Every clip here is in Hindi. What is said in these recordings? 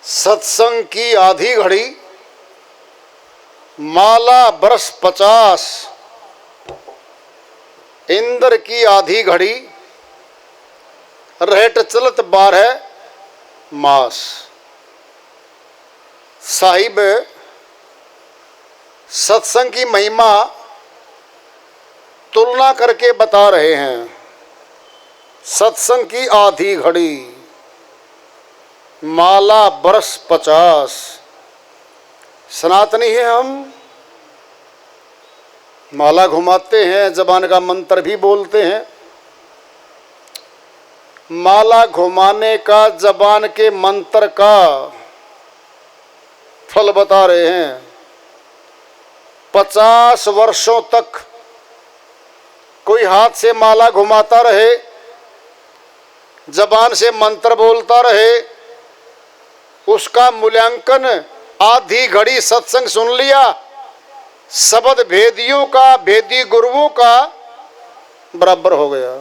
सत्संग की आधी घड़ी, माला बरस 50। इंद्र की आधी घड़ी, रहट चलत 12 मास। साहिब सत्संग की महिमा तुलना करके बता रहे हैं। सत्संग की आधी घड़ी, माला बरस 50। सनातनी है हम, माला घुमाते हैं, जबान का मंत्र भी बोलते हैं। माला घुमाने का, जबान के मंत्र का फल बता रहे हैं। 50 वर्षों तक कोई हाथ से माला घुमाता रहे, जबान से मंत्र बोलता रहे, उसका मूल्यांकन आधी घड़ी सत्संग सुन लिया, शब्द भेदियों का, भेदी गुरुओं का बराबर हो गया।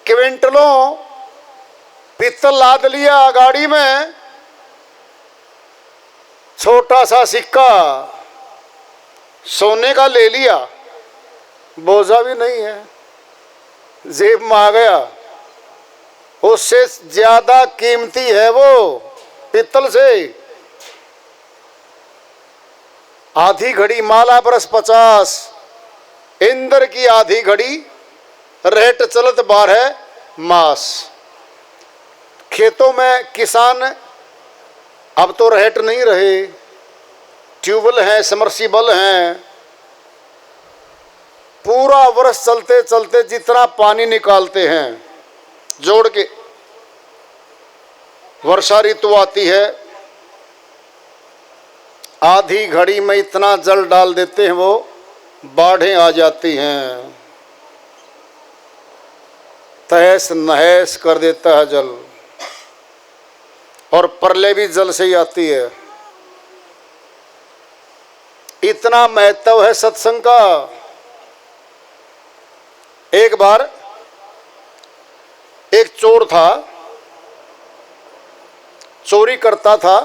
क्विंटलों पित्तल लाद लिया गाड़ी में, छोटा सा सिक्का सोने का ले लिया, बोझा भी नहीं है, जेब में आ गया। उससे ज्यादा कीमती है वो पित्तल से। आधी घड़ी, माला बरस 50। इंद्र की आधी घड़ी, रहट चलत 12 मास। खेतों में किसान अब तो रहट नहीं रहे, ट्यूबवेल हैं, समर्सिबल हैं। पूरा वर्ष चलते चलते जितना पानी निकालते हैं जोड़ के, वर्षा ऋतु आती है, आधी घड़ी में इतना जल डाल देते हैं वो, बाढ़ें आ जाती हैं, तहस नहस कर देता है जल। और प्रलय भी जल से ही आती है। इतना महत्व है सत्संग का। एक बार एक चोर था, चोरी करता था,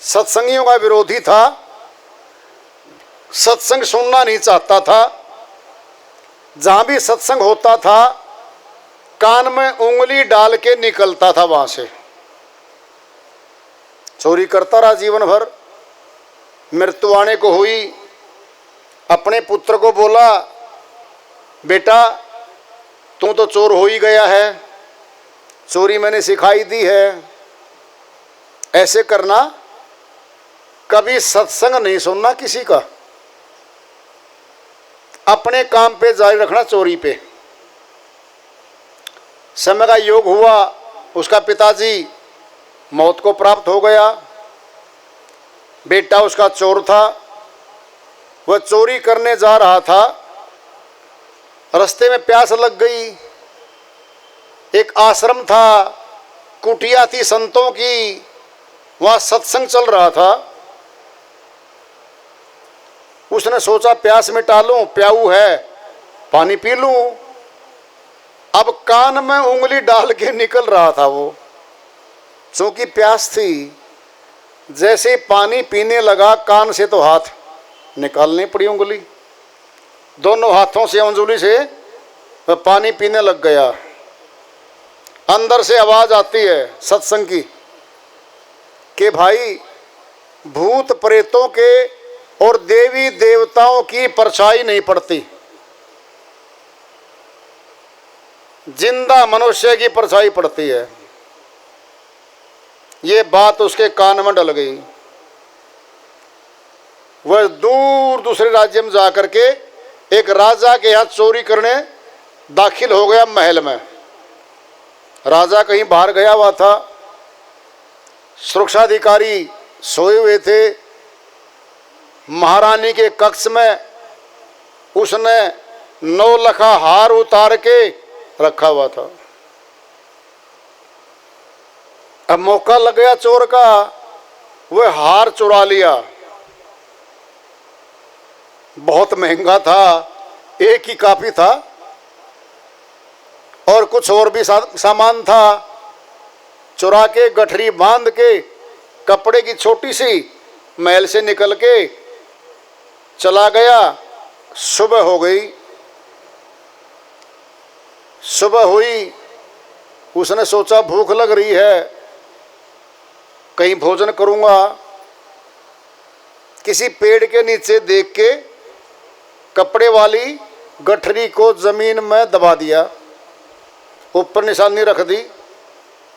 सत्संगियों का विरोधी था, सत्संग सुनना नहीं चाहता था। जहां भी सत्संग होता था कान में उंगली डाल के निकलता था वहां से। चोरी करता रहा जीवन भर। मृत्यु आने को हुई, अपने पुत्र को बोला, बेटा तू तो चोर हो ही गया है, चोरी मैंने सिखाई दी है, ऐसे करना, कभी सत्संग नहीं सुनना किसी का, अपने काम पे जारी रखना, चोरी पे। समय का योग हुआ, उसका पिताजी मौत को प्राप्त हो गया। बेटा उसका चोर था, वह चोरी करने जा रहा था, रास्ते में प्यास लग गई। एक आश्रम था, कुटिया थी संतों की, वहां सत्संग चल रहा था। उसने सोचा प्यास मिटा लूं, प्याऊ है, पानी पी लूं। अब कान में उंगली डाल के निकल रहा था वो, क्योंकि प्यास थी। जैसे पानी पीने लगा, कान से तो हाथ निकालनी पड़ी उंगली, दोनों हाथों से अंगुली से वह पानी पीने लग गया। अंदर से आवाज आती है सत्संग की कि भाई भूत प्रेतों के और देवी देवताओं की परछाई नहीं पड़ती, जिंदा मनुष्य की परछाई पड़ती है। ये बात उसके कान में डल गई। वह दूर दूसरे राज्य में जाकर के एक राजा के यहाँ चोरी करने दाखिल हो गया महल में। राजा कहीं बाहर गया हुआ था, सुरक्षाधिकारी सोए हुए थे। महारानी के कक्ष में उसने 9 लखा हार उतार के रखा हुआ था। अब मौका लग गया चोर का, वह हार चुरा लिया। बहुत महंगा था, एक ही काफी था। और कुछ और भी सामान था। चुरा के गठरी बांध के कपड़े की छोटी सी महल से निकल के चला गया। सुबह हो गई। सुबह हुई, उसने सोचा भूख लग रही है, कहीं भोजन करूंगा। किसी पेड़ के नीचे देख के कपड़े वाली गठरी को जमीन में दबा दिया, ऊपर निशानी रख दी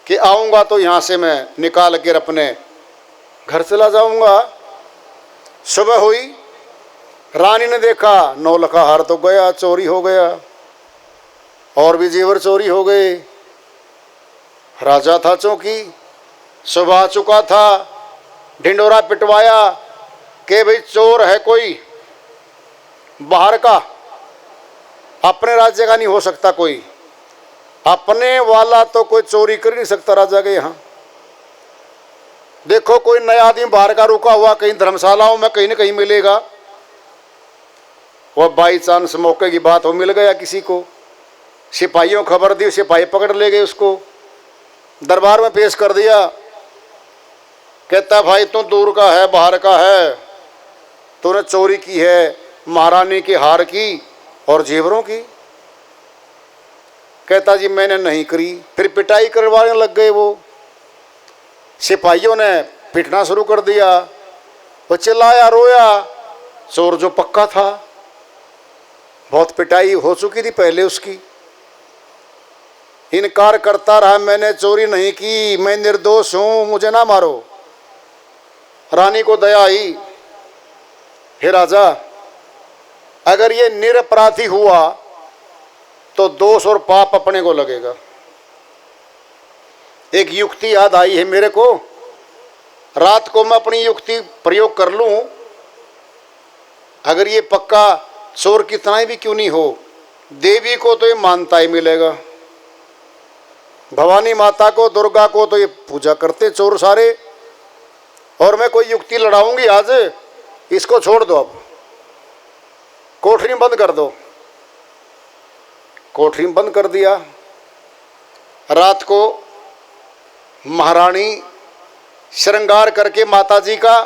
कि आऊंगा तो यहाँ से मैं निकाल कर अपने घर चला जाऊंगा। सुबह हुई, रानी ने देखा नौलखा हार तो गया, चोरी हो गया, और भी जेवर चोरी हो गए। राजा था चौंकी, सुबह आ चुका था, ढिंडोरा पिटवाया कि भाई चोर है कोई बाहर का, अपने राज्य का नहीं हो सकता कोई, अपने वाला तो कोई चोरी कर नहीं सकता राजा के यहाँ। देखो कोई नया आदमी बाहर का रुका हुआ कहीं धर्मशालाओं में कहीं न कहीं मिलेगा। वह बाई चांस मौके की बात हो मिल गया किसी को, सिपाहियों खबर दी, सिपाही पकड़ ले गए, उसको दरबार में पेश कर दिया। कहता भाई तू दूर का है, बाहर का है, तूने चोरी की है महारानी के हार की और जेवरों की। कहता जी मैंने नहीं करी। फिर पिटाई करवाने लग गए वो, सिपाहियों ने पीटना शुरू कर दिया। वो चिल्लाया रोया, चोर जो पक्का था, बहुत पिटाई हो चुकी थी पहले उसकी, इनकार करता रहा, मैंने चोरी नहीं की, मैं निर्दोष हूं, मुझे ना मारो। रानी को दया आई, हे राजा अगर ये निरपराधी हुआ तो दोष और पाप अपने को लगेगा। एक युक्ति याद आई है मेरे को, रात को मैं अपनी युक्ति प्रयोग कर लूं, अगर ये पक्का चोर कितना भी क्यों नहीं हो, देवी को तो ये मानता ही मिलेगा, भवानी माता को, दुर्गा को तो ये पूजा करते चोर सारे, और मैं कोई युक्ति लड़ाऊंगी आज, इसको छोड़ दो, अब कोठरी बंद कर दो। कोठरी बंद कर दिया। रात को महारानी श्रृंगार करके माता जी का,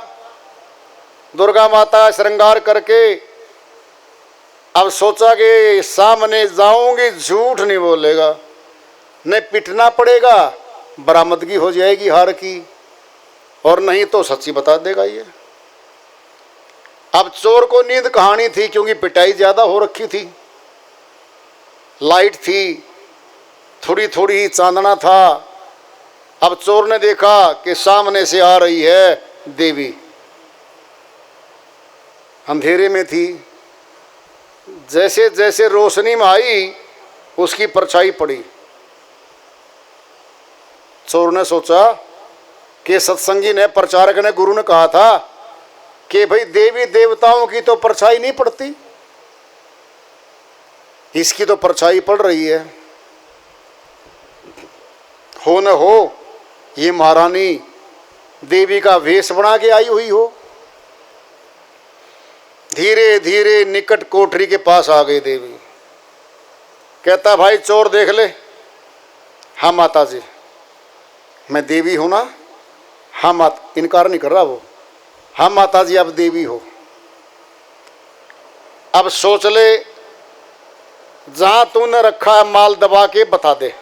दुर्गा माता श्रृंगार करके, अब सोचा कि सामने जाऊंगी, झूठ नहीं बोलेगा, नहीं पिटना पड़ेगा, बरामदगी हो जाएगी हार की, और नहीं तो सच्ची बता देगा ये। अब चोर को नींद कहानी थी क्योंकि पिटाई ज्यादा हो रखी थी, लाइट थी, थोड़ी थोड़ी ही चांदना था। अब चोर ने देखा कि सामने से आ रही है देवी, अंधेरे में थी, जैसे जैसे रोशनी में आई उसकी परछाई पड़ी। चोर ने सोचा कि सत्संगी ने, प्रचारक ने, गुरु ने कहा था कि भाई देवी देवताओं की तो परछाई नहीं पड़ती, इसकी तो परछाई पड़ रही है, हो न हो ये महारानी देवी का वेश बना के आई हुई हो। धीरे धीरे निकट कोठरी के पास आ गई देवी। कहता भाई चोर देख ले। हाँ माता जी मैं देवी हूं ना। हाँ माता, इनकार नहीं कर रहा वो। हाँ माता जी आप देवी हो। अब सोच ले, जहां तूने रखा है माल दबा के बता दे,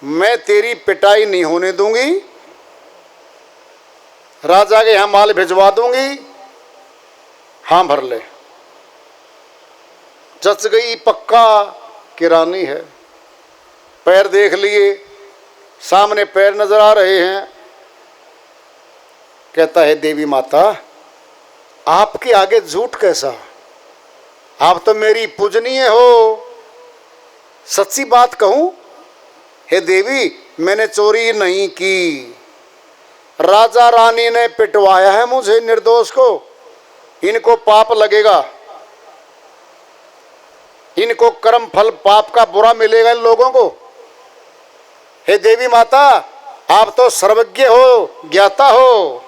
मैं तेरी पिटाई नहीं होने दूंगी, राजा के यहां माल भिजवा दूंगी। हाँ भर ले। जच गई पक्का किरानी है। पैर देख लिए, सामने पैर नजर आ रहे हैं। कहता है देवी माता आपके आगे झूठ कैसा, आप तो मेरी पूजनीय हो, सच्ची बात कहूं। हे देवी मैंने चोरी नहीं की, राजा रानी ने पिटवाया है मुझे निर्दोष को, इनको पाप लगेगा, इनको कर्म फल पाप का बुरा मिलेगा इन लोगों को। हे देवी माता आप तो सर्वज्ञ हो, ज्ञाता हो।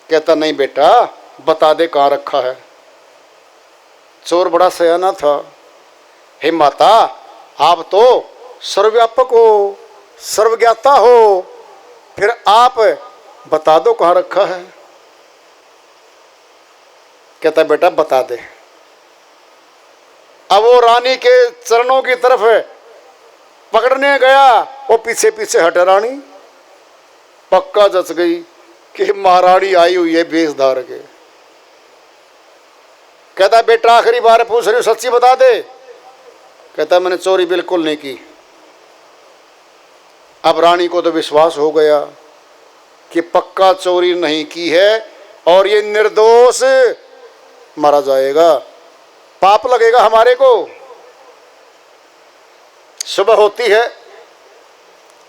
कहता नहीं बेटा बता दे कहाँ रखा है। चोर बड़ा सयाना था, हे माता, आप तो सर्वव्यापक हो, सर्वज्ञाता हो, फिर आप बता दो कहाँ रखा है। कहता बेटा बता दे। अब वो रानी के चरणों की तरफ पकड़ने गया, वो पीछे पीछे हटे। रानी पक्का जच गई कि महारानी आई हुई है भेष धार के। कहता बेटा आखिरी बार पूछ रही हूं, सच्ची बता दे। कहता मैंने चोरी बिल्कुल नहीं की। अब रानी को तो विश्वास हो गया कि पक्का चोरी नहीं की है और ये निर्दोष मारा जाएगा, पाप लगेगा हमारे को। सुबह होती है,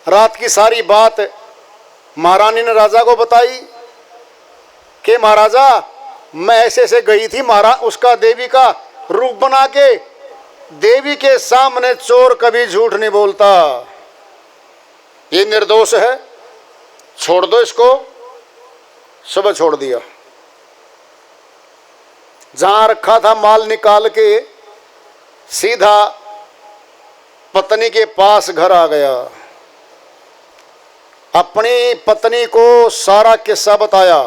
रात की सारी बात महारानी ने राजा को बताई कि महाराजा मैं ऐसे ऐसे गई थी, महाराज उसका देवी का रूप बना के। देवी के सामने चोर कभी झूठ नहीं बोलता, ये निर्दोष है, छोड़ दो इसको। सुबह छोड़ दिया। जहां रखा था माल निकाल के सीधा पत्नी के पास घर आ गया। अपनी पत्नी को सारा किस्सा बताया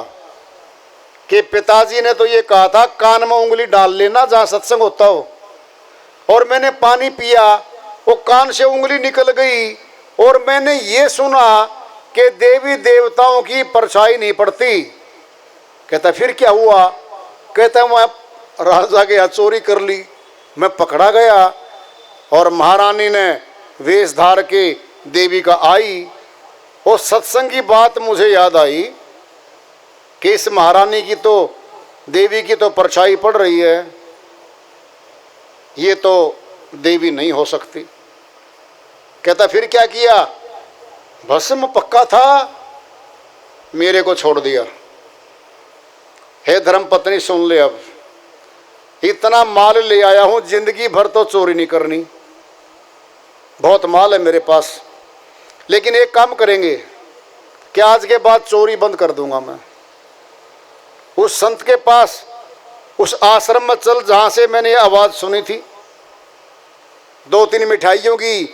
कि पिताजी ने तो ये कहा था कान में उंगली डाल लेना जहां सत्संग होता हो, और मैंने पानी पिया, वो कान से उंगली निकल गई, और मैंने ये सुना कि देवी देवताओं की परछाई नहीं पड़ती। कहता फिर क्या हुआ? कहता मैं राजा के यहाँ चोरी कर ली, मैं पकड़ा गया और महारानी ने वेश धार के देवी का आई। और सत्संग की बात मुझे याद आई कि इस महारानी की तो देवी की तो परछाई पड़ रही है, ये तो देवी नहीं हो सकती। कहता फिर क्या किया? भस्म पक्का था, मेरे को छोड़ दिया। हे धर्मपत्नी सुन ले, अब इतना माल ले आया हूं, जिंदगी भर तो चोरी नहीं करनी, बहुत माल है मेरे पास, लेकिन एक काम करेंगे कि आज के बाद चोरी बंद कर दूंगा मैं। उस संत के पास, उस आश्रम में चल जहां से मैंने ये आवाज सुनी थी। 2-3 मिठाइयों की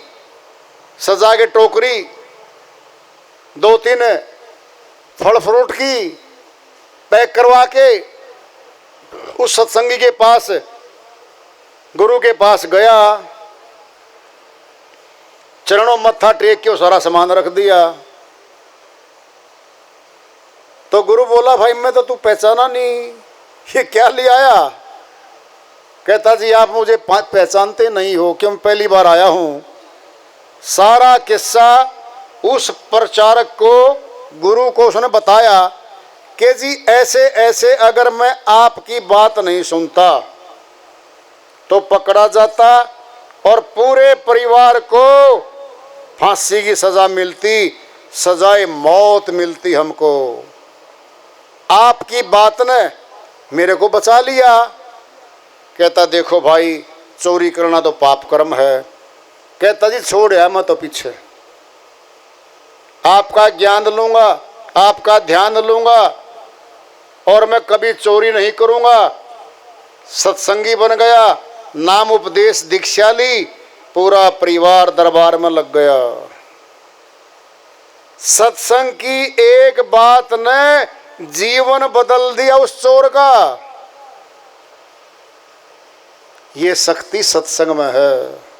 सजा के टोकरी, 2-3 फल फ्रूट की पैक करवा के उस सत्संगी के पास, गुरु के पास गया, चरणों मत्था टेक के वो सारा सामान रख दिया। तो गुरु बोला भाई मैं तो तू पहचाना नहीं, ये क्या ले आया? कहता जी आप मुझे पहचानते नहीं हो, क्यों पहली बार आया हूं। सारा किस्सा उस प्रचारक को, गुरु को उसने बताया कि जी ऐसे ऐसे अगर मैं आपकी बात नहीं सुनता तो पकड़ा जाता और पूरे परिवार को फांसी की सजा मिलती, सजाए मौत मिलती हमको। आपकी बात ने मेरे को बचा लिया। कहता देखो भाई चोरी करना तो पाप कर्म है। कहता जी छोड़ है मैं तो पीछे, आपका ज्ञान लूंगा, आपका ध्यान लूंगा और मैं कभी चोरी नहीं करूंगा। सत्संगी बन गया, नाम उपदेश दीक्षा ली, पूरा परिवार दरबार में लग गया। सत्संग की एक बात ने जीवन बदल दिया उस चोर का। ये शक्ति सत्संग में है।